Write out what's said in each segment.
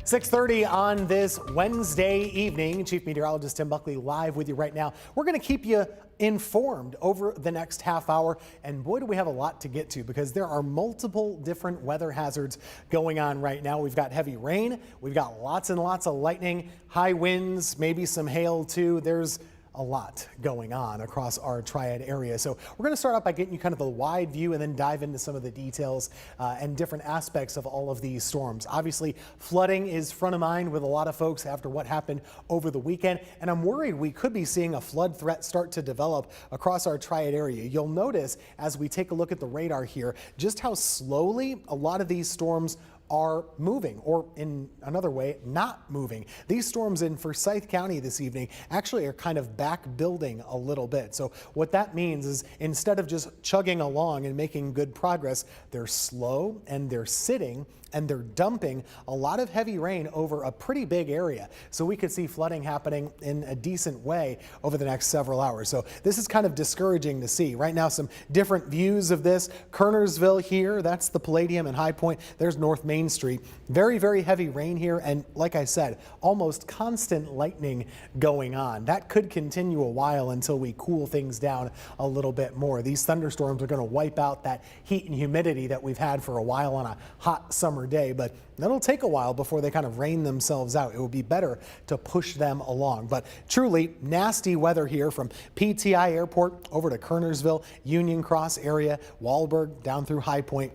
6:30 on this Wednesday evening. Chief Meteorologist Tim Buckley live with you right now. We're going to keep you informed over the next half hour. And boy, do we have a lot to get to because there are multiple different weather hazards going on right now. We've got heavy rain. We've got lots and lots of lightning, high winds, maybe some hail too. There's a lot going on across our Triad area. So we're going to start out by getting you kind of a wide view and then dive into some of the details and different aspects of all of these storms. Obviously, flooding is front of mind with a lot of folks after what happened over the weekend. And I'm worried we could be seeing a flood threat start to develop across our Triad area. You'll notice as we take a look at the radar here, just how slowly a lot of these storms are moving, or in another way, not moving. These storms in Forsyth County this evening actually are kind of back building a little bit. So what that means is instead of just chugging along and making good progress, they're slow and they're sitting and they're dumping a lot of heavy rain over a pretty big area. So we could see flooding happening in a decent way over the next several hours. So this is kind of discouraging to see. Right now, some different views of this. Kernersville here, that's the Palladium and High Point. There's North Main Street. Very, very heavy rain here. And like I said, almost constant lightning going on. That could continue a while until we cool things down a little bit more. These thunderstorms are going to wipe out that heat and humidity that we've had for a while on a hot summer day, but that'll take a while before they kind of rain themselves out. It would be better to push them along. But truly nasty weather here from PTI Airport over to Kernersville, Union Cross area, Wahlberg down through High Point,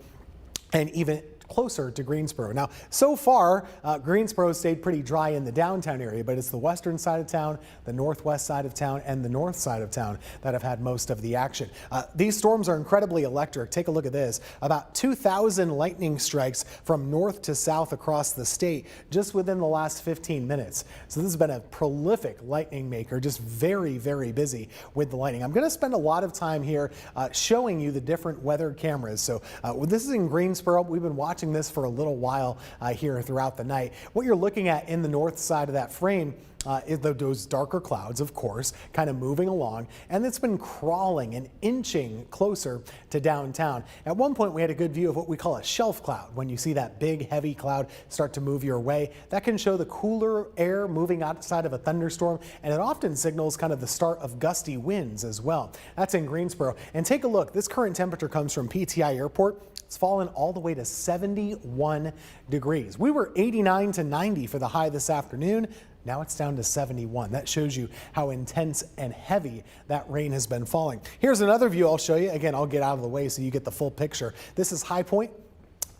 and even closer to Greensboro. Now, so far, Greensboro stayed pretty dry in the downtown area, but it's the western side of town, the northwest side of town, and the north side of town that have had most of the action. These storms are incredibly electric. Take a look at this. About 2,000 lightning strikes from north to south across the state just within the last 15 minutes. So this has been a prolific lightning maker, just very, very busy with the lightning. I'm going to spend a lot of time here showing you the different weather cameras. So this is in Greensboro. We've been watching this for a little while here throughout the night. What you're looking at in the north side of that frame is those darker clouds, of course, kind of moving along, and it's been crawling and inching closer to downtown. At one point, we had a good view of what we call a shelf cloud. When you see that big, heavy cloud start to move your way, that can show the cooler air moving outside of a thunderstorm, and it often signals kind of the start of gusty winds as well. That's in Greensboro. And take a look. This current temperature comes from PTI Airport. It's fallen all the way to 71 degrees. We were 89 to 90 for the high this afternoon. Now it's down to 71. That shows you how intense and heavy that rain has been falling. Here's another view I'll show you. Again, I'll get out of the way so you get the full picture. This is High Point.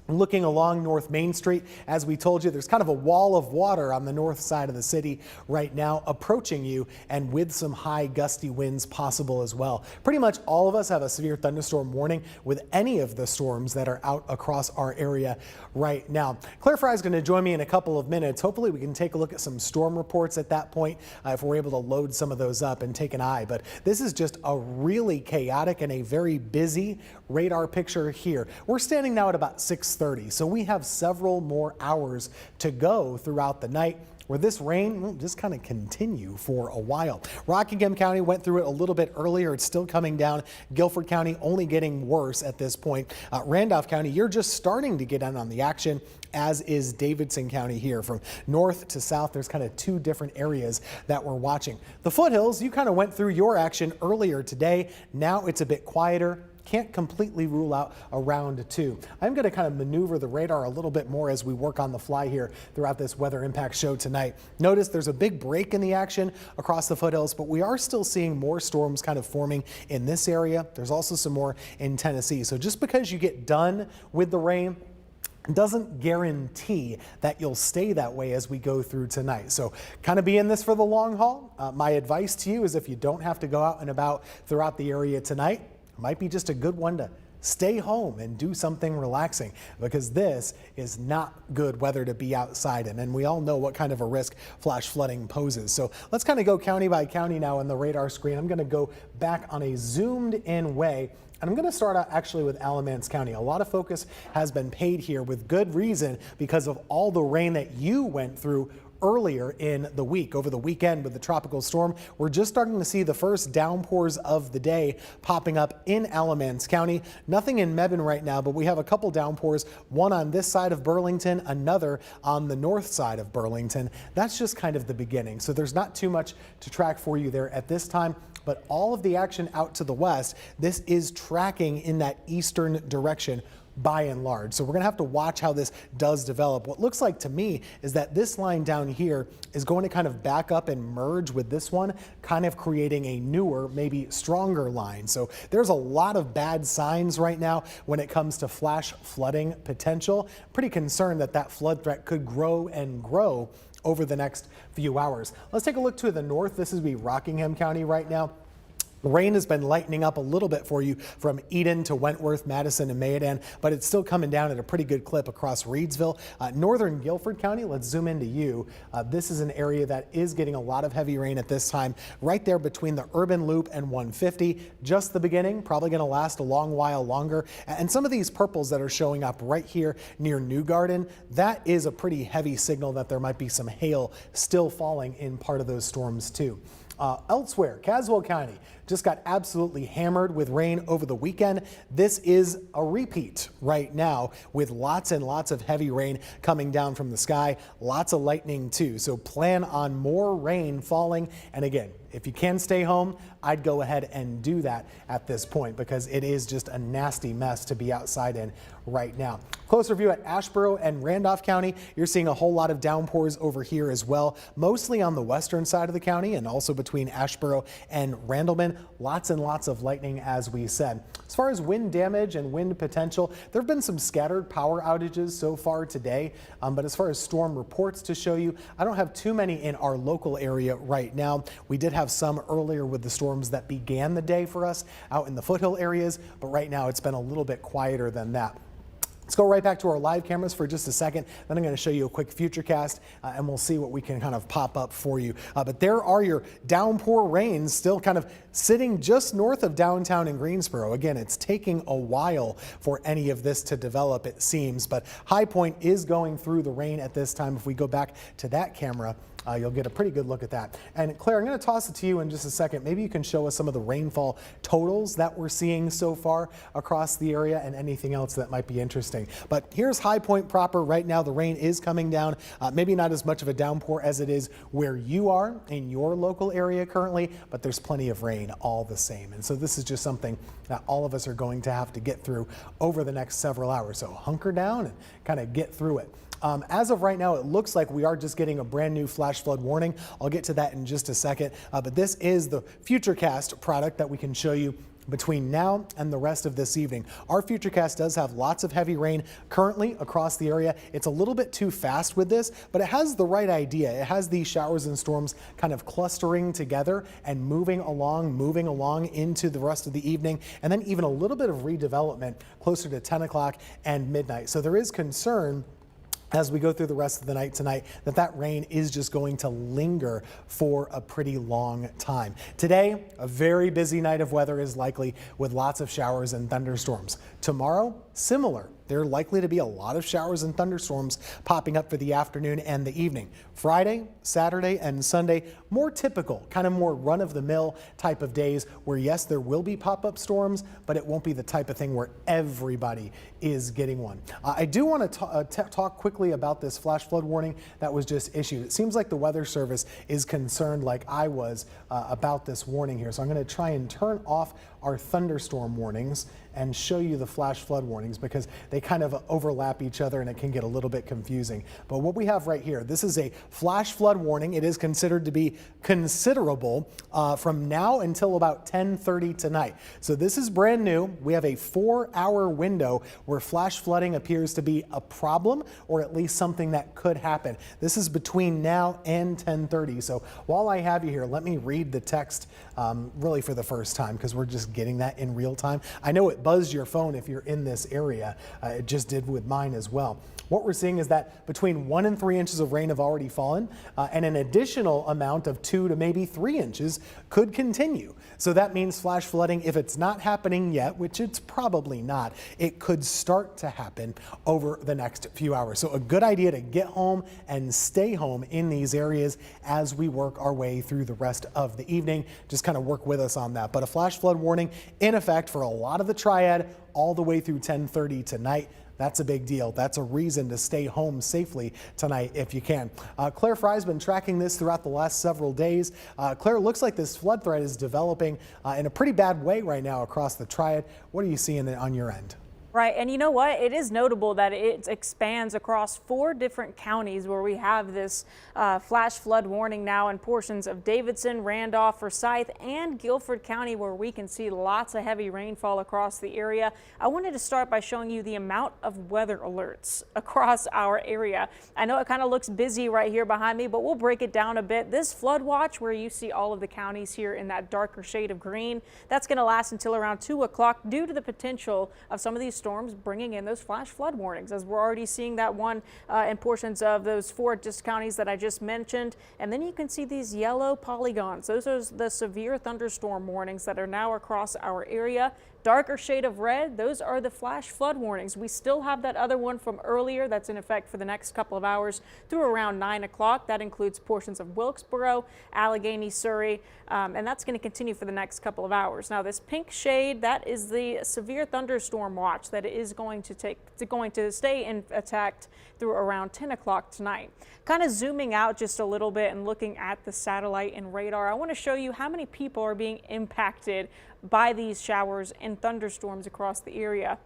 Looking along North Main Street, as we told you, there's kind of a wall of water on the north side of the city right now approaching you, and with some high gusty winds possible as well. Pretty much all of us have a severe thunderstorm warning with any of the storms that are out across our area right now. Claire Fry is going to join me in a couple of minutes. Hopefully we can take a look at some storm reports at that point if we're able to load some of those up and take an eye. But this is just a really chaotic and a very busy radar picture here. We're standing now at about 6:30. So we have several more hours to go throughout the night where this rain will just kind of continue for a while. Rockingham County went through it a little bit earlier. It's still coming down. Guilford County only getting worse at this point. Randolph County, you're just starting to get in on the action, as is Davidson County here. From north to south, there's kind of two different areas that we're watching. The foothills, you kind of went through your action earlier today. Now it's a bit quieter. Can't completely rule out a round two. I'm going to kind of maneuver the radar a little bit more as we work on the fly here throughout this weather impact show tonight. Notice there's a big break in the action across the foothills, but we are still seeing more storms kind of forming in this area. There's also some more in Tennessee. So just because you get done with the rain doesn't guarantee that you'll stay that way as we go through tonight. So kind of be in this for the long haul. My advice to you is if you don't have to go out and about throughout the area tonight, might be just a good one to stay home and do something relaxing, because this is not good weather to be outside in, and we all know what kind of a risk flash flooding poses. So let's kind of go county by county now on the radar screen. I'm going to go back on a zoomed in way, and I'm going to start out actually with Alamance County. A lot of focus has been paid here with good reason because of all the rain that you went through earlier in the week. Over the weekend with the tropical storm, we're just starting to see the first downpours of the day popping up in Alamance County. Nothing in Mebane right now, but we have a couple downpours, one on this side of Burlington, another on the north side of Burlington. That's just kind of the beginning. So there's not too much to track for you there at this time. But all of the action out to the west, this is tracking in that eastern direction by and large. So we're going to have to watch how this does develop. What looks like to me is that this line down here is going to kind of back up and merge with this one, kind of creating a newer, maybe stronger line. So there's a lot of bad signs right now when it comes to flash flooding potential. Pretty concerned that that flood threat could grow and grow over the next few hours. Let's take a look to the north. This is Rockingham County right now. Rain has been lightening up a little bit for you from Eden to Wentworth, Madison, and Mayodan, but it's still coming down at a pretty good clip across Reedsville. Northern Guilford County, let's zoom into you. This is an area that is getting a lot of heavy rain at this time, right there between the urban loop and 150. Just the beginning, probably going to last a long while longer. And some of these purples that are showing up right here near New Garden, that is a pretty heavy signal that there might be some hail still falling in part of those storms too. Elsewhere, Caswell County just got absolutely hammered with rain over the weekend. This is a repeat right now with lots and lots of heavy rain coming down from the sky, lots of lightning too. So plan on more rain falling. And again, if you can stay home, I'd go ahead and do that at this point because it is just a nasty mess to be outside in right now. Closer view at Asheboro and Randolph County. You're seeing a whole lot of downpours over here as well, mostly on the western side of the county and also between Asheboro and Randleman. Lots and lots of lightning, as we said. As far as wind damage and wind potential, there have been some scattered power outages so far today, but as far as storm reports to show you, I don't have too many in our local area right now. We did have some earlier with the storms that began the day for us out in the foothill areas, but right now it's been a little bit quieter than that. Let's go right back to our live cameras for just a second. Then I'm going to show you a quick futurecast and we'll see what we can kind of pop up for you. But there are your downpour rains still kind of sitting just north of downtown in Greensboro. Again, it's taking a while for any of this to develop, it seems, but High Point is going through the rain at this time. If we go back to that camera, you'll get a pretty good look at that. And Claire, I'm going to toss it to you in just a second. Maybe you can show us some of the rainfall totals that we're seeing so far across the area and anything else that might be interesting. But here's High Point proper. Right now, the rain is coming down. Maybe not as much of a downpour as it is where you are in your local area currently, but there's plenty of rain all the same. And so this is just something that all of us are going to have to get through over the next several hours. So hunker down and kind of get through it. As of right now, it looks like we are just getting a brand new flash flood warning. I'll get to that in just a second, but this is the Futurecast product that we can show you between now and the rest of this evening. Our Futurecast does have lots of heavy rain currently across the area. It's a little bit too fast with this, but it has the right idea. It has these showers and storms kind of clustering together and moving along into the rest of the evening, and then even a little bit of redevelopment closer to 10 o'clock and midnight. So there is concern as we go through the rest of the night tonight, that rain is just going to linger for a pretty long time. Today, a very busy night of weather is likely with lots of showers and thunderstorms. Tomorrow, similar. There are likely to be a lot of showers and thunderstorms popping up for the afternoon and the evening. Friday, Saturday, and Sunday, more typical, kind of more run-of-the-mill type of days where, yes, there will be pop-up storms, but it won't be the type of thing where everybody is getting one. I do want to talk quickly about this flash flood warning that was just issued. It seems like the Weather Service is concerned, like I was, about this warning here. So I'm going to try and turn off our thunderstorm warnings and show you the flash flood warnings because they kind of overlap each other and it can get a little bit confusing. But what we have right here, this is a flash flood warning. It is considered to be considerable from now until about 10:30 tonight. So this is brand new. We have a 4-hour window where flash flooding appears to be a problem or at least something that could happen. This is between now and 10:30. So while I have you here, let me read the text really for the first time because we're just getting that in real time. I know it it buzzed your phone if you're in this area. It just did with mine as well. What we're seeing is that between 1 and 3 inches of rain have already fallen, and an additional amount of 2 to maybe 3 inches could continue. So that means flash flooding, if it's not happening yet, which it's probably not, it could start to happen over the next few hours. So a good idea to get home and stay home in these areas as we work our way through the rest of the evening. Just kind of work with us on that. But a flash flood warning in effect for a lot of the Triad all the way through 10:30 tonight. That's a big deal. That's a reason to stay home safely tonight if you can. Claire Fry's been tracking this throughout the last several days. Claire, it looks like this flood threat is developing in a pretty bad way right now across the Triad. What are you seeing on your end? Right, and you know what? It is notable that it expands across 4 different counties where we have this flash flood warning now in portions of Davidson, Randolph, Forsyth, and Guilford County, where we can see lots of heavy rainfall across the area. I wanted to start by showing you the amount of weather alerts across our area. I know it kind of looks busy right here behind me, but we'll break it down a bit. This flood watch, where you see all of the counties here in that darker shade of green, that's going to last until around 2 o'clock due to the potential of some of these storms bringing in those flash flood warnings, as we're already seeing that one in portions of those 4 counties that I just mentioned. And then you can see these yellow polygons. Those are the severe thunderstorm warnings that are now across our area. Darker shade of red, those are the flash flood warnings. We still have that other one from earlier that's in effect for the next couple of hours through around 9 o'clock. That includes portions of Wilkesboro, Allegheny, Surrey, and that's going to continue for the next couple of hours. Now, this pink shade, that is the severe thunderstorm watch that is going to stay in effect through around 10 o'clock tonight. Kind of zooming out just a little bit and looking at the satellite and radar, I want to show you how many people are being impacted by these showers and thunderstorms across the area.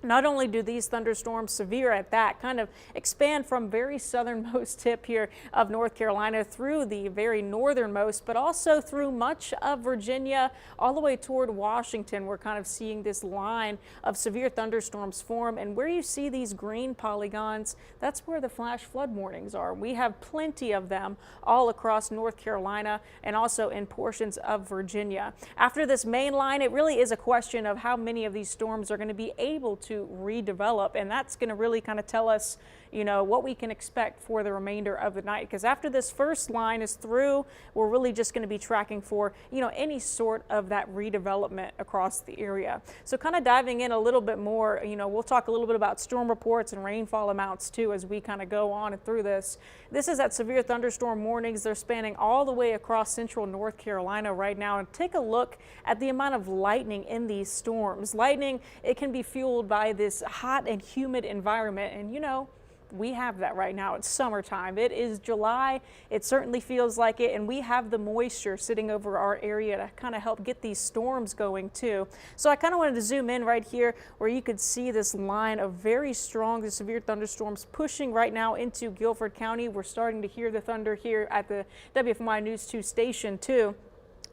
Not only do these thunderstorms, severe at that, kind of expand from very southernmost tip here of North Carolina through the very northernmost, but also through much of Virginia all the way toward Washington. We're kind of seeing this line of severe thunderstorms form, and where you see these green polygons, that's where the flash flood warnings are. We have plenty of them all across North Carolina and also in portions of Virginia. After this main line, it really is a question of how many of these storms are going to be able to redevelop, and that's going to really kind of tell us, you know, what we can expect for the remainder of the night. Because after this first line is through, we're really just going to be tracking for, you know, any sort of that redevelopment across the area. So kind of diving in a little bit more, you know, we'll talk a little bit about storm reports and rainfall amounts too as we kind of go on and through this. This is that severe thunderstorm warnings. They're spanning all the way across central North Carolina right now. And take a look at the amount of lightning in these storms. Lightning, it can be fueled by this hot and humid environment, and you know, we have that right now. It's summertime. It is July. It certainly feels like it, and we have the moisture sitting over our area to kind of help get these storms going too. So I kind of wanted to zoom in right here where you could see this line of very strong severe thunderstorms pushing right now into Guilford County. We're starting to hear the thunder here at the WFMY News 2 station too.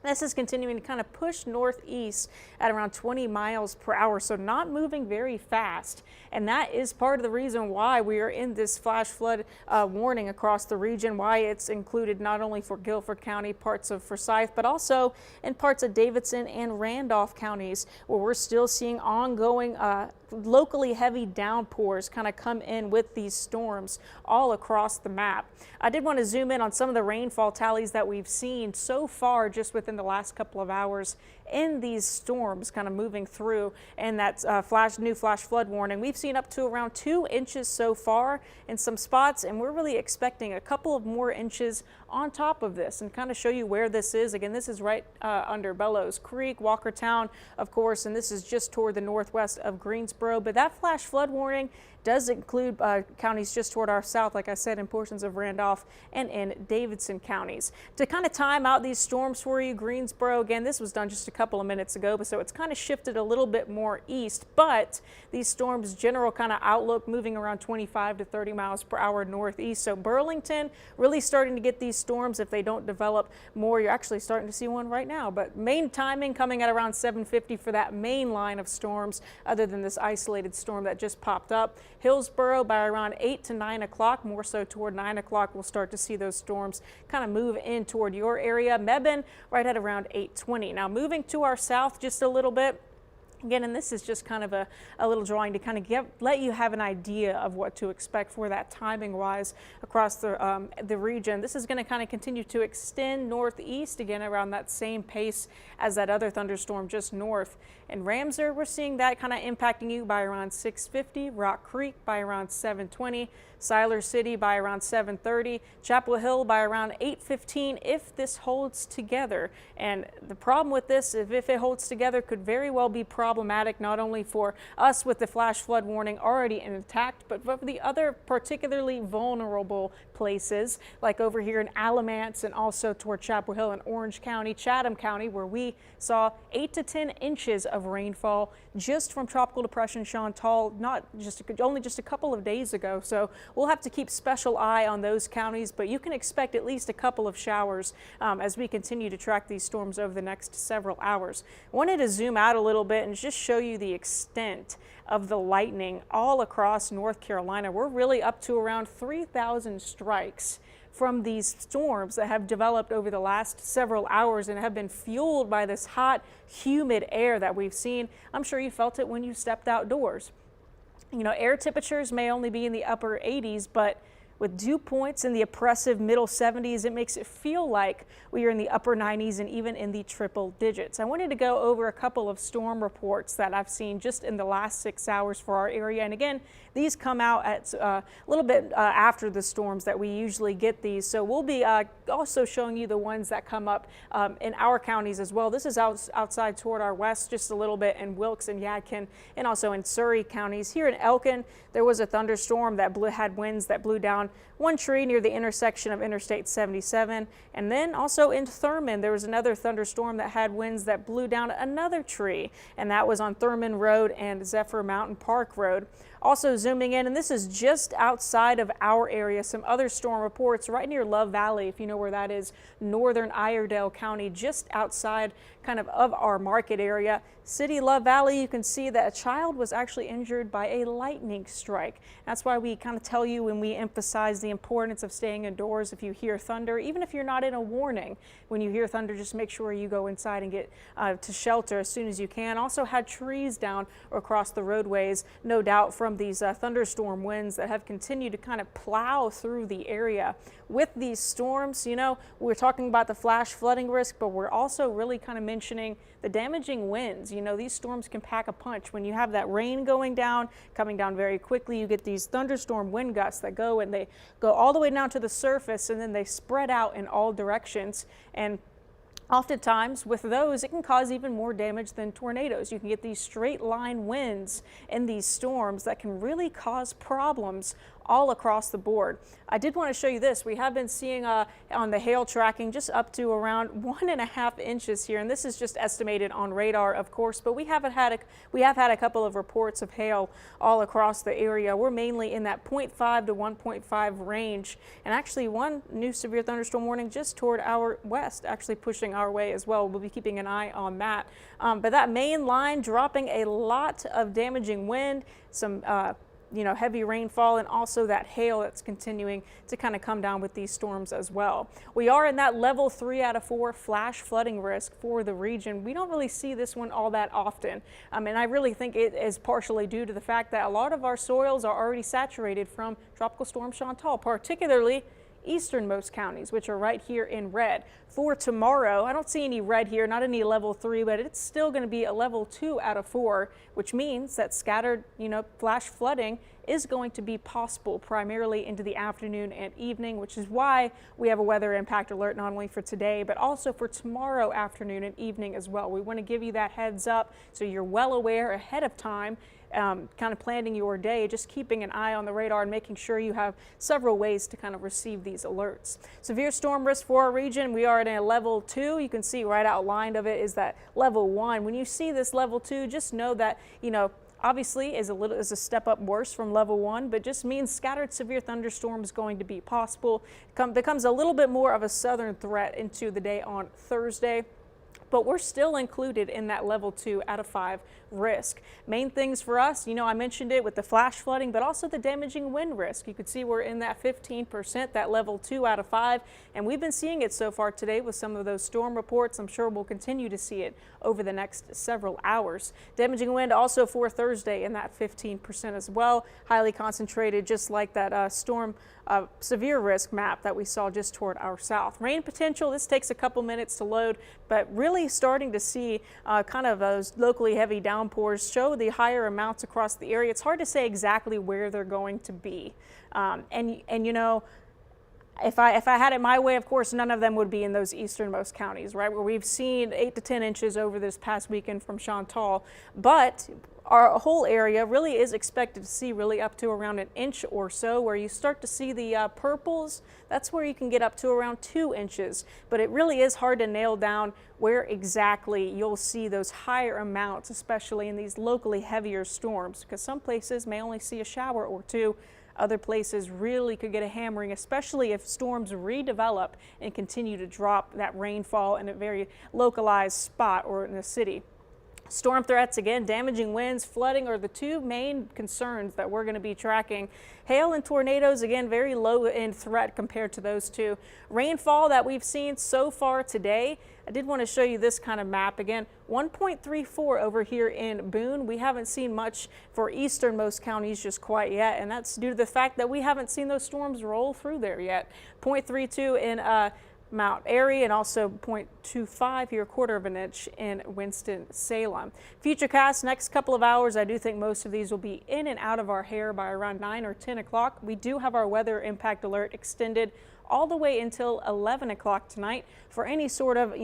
This is continuing to kind of push northeast at around 20 miles per hour, so not moving very fast. And that is part of the reason why we are in this flash flood warning across the region, why it's included not only for Guilford County, parts of Forsyth, but also in parts of Davidson and Randolph counties, where we're still seeing ongoing locally heavy downpours kind of come in with these storms all across the map. I did want to zoom in on some of the rainfall tallies that we've seen so far just within the last couple of hours in these storms kind of moving through, and that new flash flood warning. We've seen up to around 2 inches so far in some spots, and we're really expecting a couple of more inches on top of this, and kind of show you where this is. Again, this is right under Bellows Creek, Walkertown, of course, and this is just toward the northwest of Greensboro. But that flash flood warning does include counties just toward our south, like I said, in portions of Randolph and in Davidson counties. To kind of time out these storms for you, Greensboro, again, this was done just a couple of minutes ago, but so it's kind of shifted a little bit more east, but these storms general kind of outlook moving around 25 to 30 miles per hour northeast. So Burlington really starting to get these storms. If they don't develop more, you're actually starting to see one right now, but main timing coming at around 7:50 for that main line of storms, other than this isolated storm that just popped up. Hillsboro by around 8 to 9 o'clock, more so toward 9 o'clock, we'll start to see those storms kind of move in toward your area. Mebane right at around 8:20. Now moving to our south just a little bit, Again, and this is just kind of a little drawing to kind of let you have an idea of what to expect for that timing wise across the region. This is going to kind of continue to extend northeast again around that same pace as that other thunderstorm just north. In Ramsar, we're seeing that kind of impacting you by around 6:50, Rock Creek by around 7:20, Siler City by around 7:30, Chapel Hill by around 8:15 if this holds together. And the problem with this, if it holds together, could very well be problematic not only for us with the flash flood warning already intact, but for the other particularly vulnerable places like over here in Alamance and also toward Chapel Hill in Orange County, Chatham County, where we saw 8 to 10 inches of rainfall just from Tropical Depression Chantal, only just a couple of days ago. So we'll have to keep special eye on those counties, but you can expect at least a couple of showers as we continue to track these storms over the next several hours. I wanted to zoom out a little bit and just show you the extent of the lightning all across North Carolina. We're really up to around 3,000 strikes from these storms that have developed over the last several hours and have been fueled by this hot, humid air that we've seen. I'm sure you felt it when you stepped outdoors. You know, air temperatures may only be in the upper 80s, but with dew points in the oppressive middle 70s, it makes it feel like we are in the upper 90s and even in the triple digits. I wanted to go over a couple of storm reports that I've seen just in the last 6 hours for our area. And again, these come out at a little bit after the storms that we usually get these. So we'll be also showing you the ones that come up in our counties as well. This is outside toward our west just a little bit in Wilkes and Yadkin and also in Surrey counties. Here in Elkin, there was a thunderstorm that had winds that blew down one tree near the intersection of Interstate 77. And then also in Thurman, there was another thunderstorm that had winds that blew down another tree, and that was on Thurman Road and Zephyr Mountain Park Road. Also zooming in, and this is just outside of our area, some other storm reports right near Love Valley, if you know where that is, northern Iredell County, just outside kind of our market area. City Love Valley, you can see that a child was actually injured by a lightning strike. That's why we kind of tell you when we emphasize the importance of staying indoors if you hear thunder, even if you're not in a warning. When you hear thunder, just make sure you go inside and get to shelter as soon as you can. Also had trees down across the roadways, no doubt from these thunderstorm winds that have continued to kind of plow through the area. With these storms, you know, we're talking about the flash flooding risk, but we're also really kind of mentioning the damaging winds. You know, these storms can pack a punch. When you have that rain coming down very quickly, you get these thunderstorm wind gusts that go and they go all the way down to the surface and then they spread out in all directions. And oftentimes with those, it can cause even more damage than tornadoes. You can get these straight line winds in these storms that can really cause problems all across the board. I did want to show you this. We have been seeing on the hail tracking just up to around 1.5 inches here, and this is just estimated on radar, of course, but we have had a couple of reports of hail all across the area. We're mainly in that 0.5 to 1.5 range, and actually one new severe thunderstorm warning just toward our west, actually pushing our way as well. We'll be keeping an eye on that. But that main line dropping a lot of damaging wind, some heavy rainfall, and also that hail that's continuing to kind of come down with these storms as well. We are in that level 3 out of 4 flash flooding risk for the region. We don't really see this one all that often. And I really think it is partially due to the fact that a lot of our soils are already saturated from Tropical Storm Chantal, particularly easternmost counties, which are right here in red. For tomorrow, I don't see any red here, not any level 3, but it's still going to be a level 2 out of 4, which means that scattered, flash flooding is going to be possible primarily into the afternoon and evening, which is why we have a weather impact alert not only for today, but also for tomorrow afternoon and evening as well. We want to give you that heads up so you're well aware ahead of time, kind of planning your day, just keeping an eye on the radar and making sure you have several ways to kind of receive these alerts. Severe storm risk for our region, we are at a level 2. You can see right outlined of it is that level 1. When you see this level 2, just know that, obviously is a step up worse from level 1, but just means scattered severe thunderstorms going to be possible. Becomes a little bit more of a southern threat into the day on Thursday. but we're still included in that level 2 out of 5 risk. Main things for us, I mentioned it with the flash flooding, but also the damaging wind risk. You could see we're in that 15%, that level 2 out of 5, and we've been seeing it so far today with some of those storm reports. I'm sure we'll continue to see it over the next several hours. Damaging wind also for Thursday in that 15% as well, highly concentrated, just like that storm severe risk map that we saw just toward our south. Rain potential, this takes a couple minutes to load, but really starting to see kind of those locally heavy downpours show the higher amounts across the area. It's hard to say exactly where they're going to be. If I had it my way, of course, none of them would be in those easternmost counties, right, where we've seen 8 to 10 inches over this past weekend from Chantal. But our whole area really is expected to see really up to around an inch or so. Where you start to see the purples, that's where you can get up to around 2 inches. But it really is hard to nail down where exactly you'll see those higher amounts, especially in these locally heavier storms, because some places may only see a shower or two. Other places really could get a hammering, especially if storms redevelop and continue to drop that rainfall in a very localized spot or in a city. Storm threats, again, damaging winds, flooding are the two main concerns that we're going to be tracking. Hail and tornadoes, again, very low in threat compared to those two. Rainfall that we've seen so far today, I did want to show you this kind of map. Again, 1.34 over here in Boone. We haven't seen much for easternmost counties just quite yet, and that's due to the fact that we haven't seen those storms roll through there yet. 0.32 in Mount Airy, and also 0.25 here, 1/4 of an inch in Winston-Salem. Futurecast, next couple of hours, I do think most of these will be in and out of our hair by around 9 or 10 o'clock. We do have our weather impact alert extended all the way until 11 o'clock tonight for any sort of,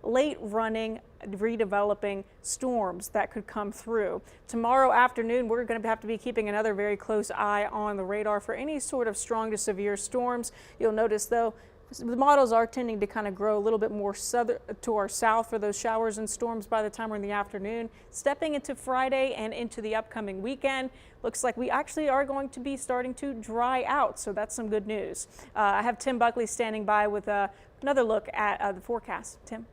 late running, redeveloping storms that could come through. Tomorrow afternoon, we're going to have to be keeping another very close eye on the radar for any sort of strong to severe storms. You'll notice, though, the models are tending to kind of grow a little bit more southern to our south for those showers and storms by the time we're in the afternoon. Stepping into Friday and into the upcoming weekend, looks like we actually are going to be starting to dry out, so that's some good news. I have Tim Buckley standing by with another look at the forecast. Tim?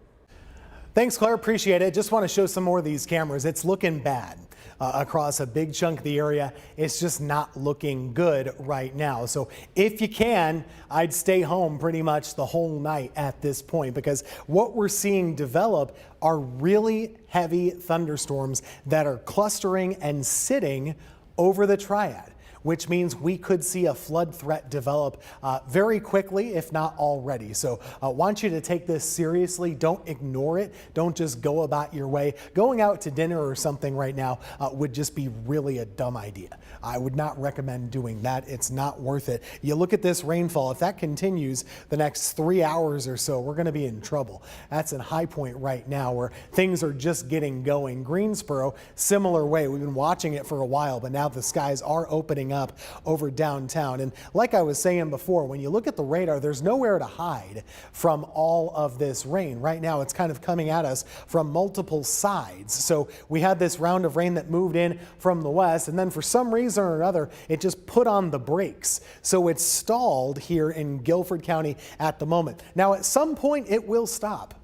Thanks, Claire. Appreciate it. Just want to show some more of these cameras. It's looking bad across a big chunk of the area. It's just not looking good right now. So if you can, I'd stay home pretty much the whole night at this point, because what we're seeing develop are really heavy thunderstorms that are clustering and sitting over the Triad, which means we could see a flood threat develop very quickly, if not already. So I want you to take this seriously. Don't ignore it. Don't just go about your way. Going out to dinner or something right now would just be really a dumb idea. I would not recommend doing that. It's not worth it. You look at this rainfall, if that continues the next 3 hours or so, we're going to be in trouble. That's in High Point right now, where things are just getting going. Greensboro, similar way. We've been watching it for a while, but now the skies are opening up over downtown. And like I was saying before, when you look at the radar, there's nowhere to hide from all of this rain. Right now, it's kind of coming at us from multiple sides. So we had this round of rain that moved in from the west, and then for some reason or another, it just put on the brakes. So it's stalled here in Guilford County at the moment. Now, at some point, it will stop,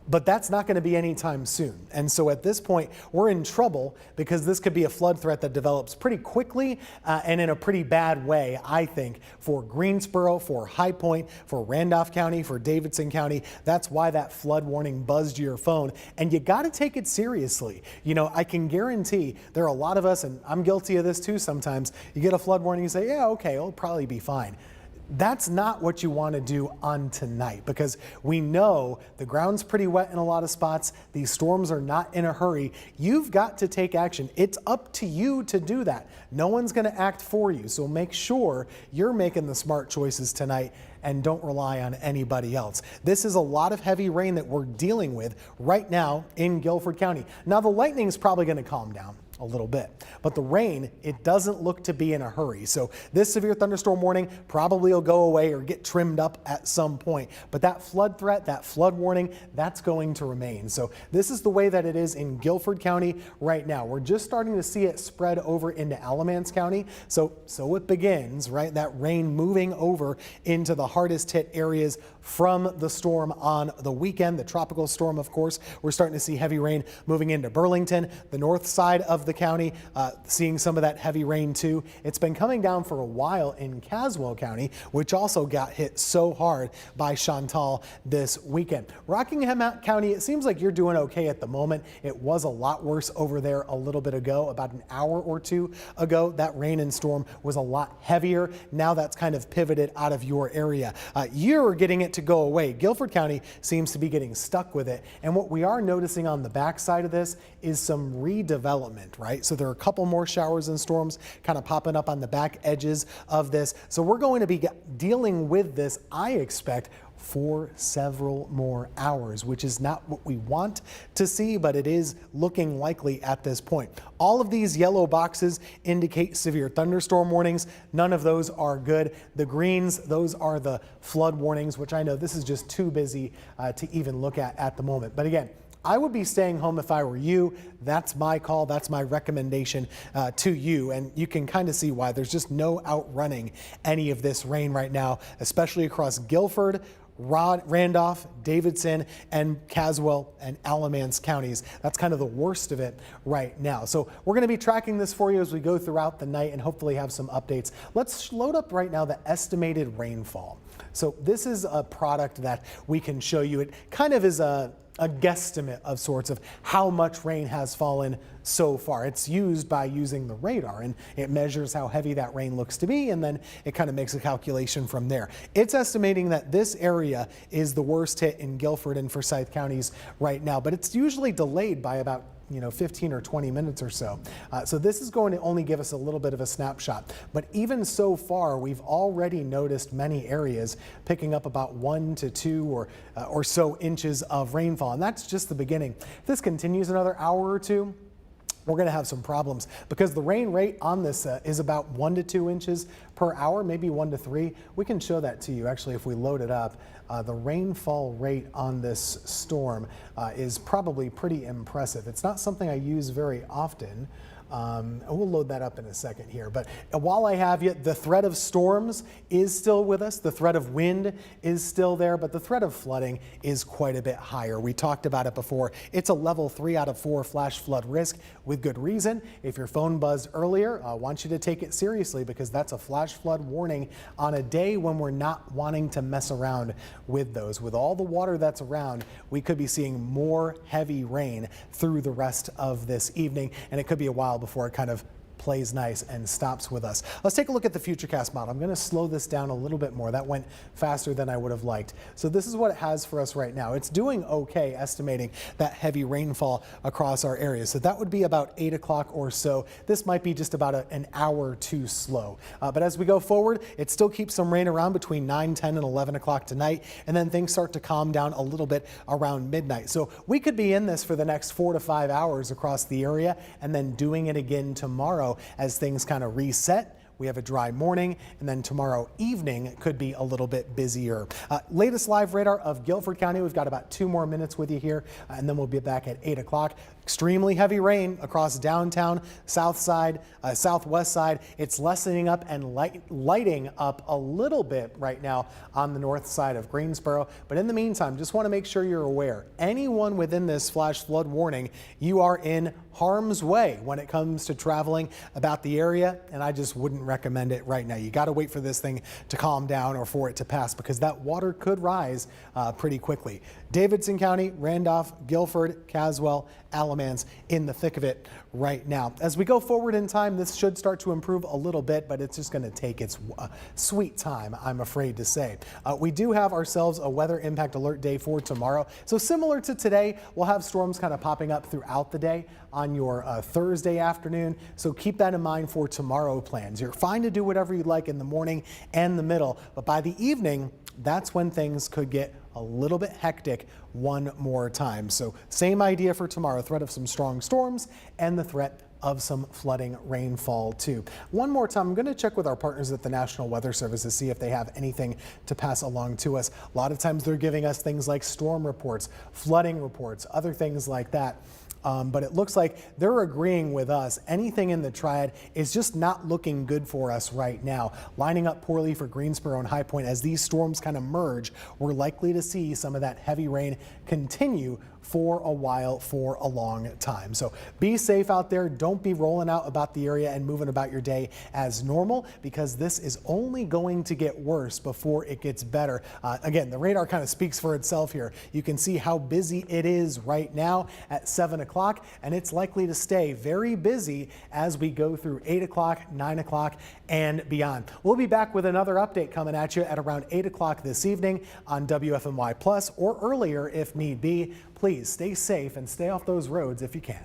but that's not going to be anytime soon. And so at this point, we're in trouble, because this could be a flood threat that develops pretty quickly and in a pretty bad way, I think, for Greensboro, for High Point, for Randolph County, for Davidson County. That's why that flood warning buzzed your phone. And you got to take it seriously. I can guarantee there are a lot of us, and I'm guilty of this too sometimes, you get a flood warning, you say, yeah, okay, it'll probably be fine. That's not what you want to do on tonight, because we know the ground's pretty wet in a lot of spots. These storms are not in a hurry. You've got to take action. It's up to you to do that. No one's going to act for you. So make sure you're making the smart choices tonight and don't rely on anybody else. This is a lot of heavy rain that we're dealing with right now in Guilford County. Now, the lightning's probably going to calm down. a little bit. But the rain, it doesn't look to be in a hurry. So this severe thunderstorm warning probably will go away or get trimmed up at some point. But that flood threat, that flood warning, that's going to remain. So this is the way that it is in Guilford County right now. We're just starting to see it spread over into Alamance County. So it begins, right? That rain moving over into the hardest hit areas from the storm on the weekend, the tropical storm, of course. We're starting to see heavy rain moving into Burlington, the north side of the county, seeing some of that heavy rain too. It's been coming down for a while in Caswell County, which also got hit so hard by Chantal this weekend. Rockingham County, it seems like you're doing okay at the moment. It was a lot worse over there a little bit ago, about an hour or two ago. That rain and storm was a lot heavier. Now that's kind of pivoted out of your area. You're getting it to go away. Guilford County seems to be getting stuck with it. And what we are noticing on the backside of this is some redevelopment, right? So there are a couple more showers and storms kind of popping up on the back edges of this. So we're going to be dealing with this, I expect, for several more hours, which is not what we want to see, but it is looking likely at this point. All of these yellow boxes indicate severe thunderstorm warnings. None of those are good. The greens, those are the flood warnings, which I know this is just too busy to even look at the moment. But again, I would be staying home if I were you. That's my call. That's my recommendation to you. And you can kind of see why. There's just no outrunning any of this rain right now, especially across Guilford, Randolph, Davidson, and Caswell and Alamance counties. That's kind of the worst of it right now. So we're going to be tracking this for you as we go throughout the night and hopefully have some updates. Let's load up right now the estimated rainfall. So this is a product that we can show you. It kind of is a guesstimate of sorts of how much rain has fallen so far. It's used by using the radar, and it measures how heavy that rain looks to be, and then it kind of makes a calculation from there. It's estimating that this area is the worst hit in Guilford and Forsyth counties right now, but it's usually delayed by about 15 or 20 minutes or so. So this is going to only give us a little bit of a snapshot. But even so far, we've already noticed many areas picking up about 1 to 2 or so inches of rainfall. And that's just the beginning. If this continues another hour or two, we're going to have some problems because the rain rate on this is about 1 to 2 inches per hour, maybe 1 to 3. We can show that to you actually if we load it up. The rainfall rate on this storm is probably pretty impressive. It's not something I use very often. We'll load that up in a second here. But while I have you, the threat of storms is still with us. The threat of wind is still there, but the threat of flooding is quite a bit higher. We talked about it before. It's a level 3 out of 4 flash flood risk with good reason. If your phone buzzed earlier, I want you to take it seriously because that's a flash flood warning on a day when we're not wanting to mess around with those. With all the water that's around, we could be seeing more heavy rain through the rest of this evening, and it could be a while before it kind of plays nice and stops with us. Let's take a look at the Futurecast model. I'm going to slow this down a little bit more. That went faster than I would have liked. So this is what it has for us right now. It's doing okay estimating that heavy rainfall across our area. So that would be about 8 o'clock or so. This might be just about an hour too slow. But as we go forward, it still keeps some rain around between 9, 10, and 11 o'clock tonight. And then things start to calm down a little bit around midnight. So we could be in this for the next 4 to 5 hours across the area and then doing it again tomorrow as things kind of reset. We have a dry morning, and then tomorrow evening could be a little bit busier. Latest live radar of Guilford County. We've got about 2 more minutes with you here, and then we'll be back at 8 o'clock. Extremely heavy rain across downtown, south side, southwest side. It's lessening up and lighting up a little bit right now on the north side of Greensboro. But in the meantime, just want to make sure you're aware. Anyone within this flash flood warning, you are in harm's way when it comes to traveling about the area, and I just wouldn't recommend it right now. You got to wait for this thing to calm down or for it to pass because that water could rise pretty quickly. Davidson County, Randolph, Guilford, Caswell, Alamance in the thick of it right now. As we go forward in time, this should start to improve a little bit, but it's just going to take its sweet time, I'm afraid to say. We do have ourselves a weather impact alert day for tomorrow. So similar to today, we'll have storms kind of popping up throughout the day on your Thursday afternoon. So keep that in mind for tomorrow plans. You're fine to do whatever you like in the morning and the middle, but by the evening, that's when things could get a little bit hectic one more time. So same idea for tomorrow, threat of some strong storms and the threat of some flooding rainfall too. One more time, I'm going to check with our partners at the National Weather Service to see if they have anything to pass along to us. A lot of times they're giving us things like storm reports, flooding reports, other things like that. But it looks like they're agreeing with us. Anything in the Triad is just not looking good for us right now. Lining up poorly for Greensboro and High Point as these storms kind of merge. We're likely to see some of that heavy rain continue for a while, for a long time. So be safe out there. Don't be rolling out about the area and moving about your day as normal, because this is only going to get worse before it gets better. Again, the radar kind of speaks for itself here. You can see how busy it is right now at 7 o'clock, and it's likely to stay very busy as we go through 8 o'clock, 9 o'clock, and beyond. We'll be back with another update coming at you at around 8 o'clock this evening on WFMY Plus, or earlier if need be. Please stay safe and stay off those roads if you can.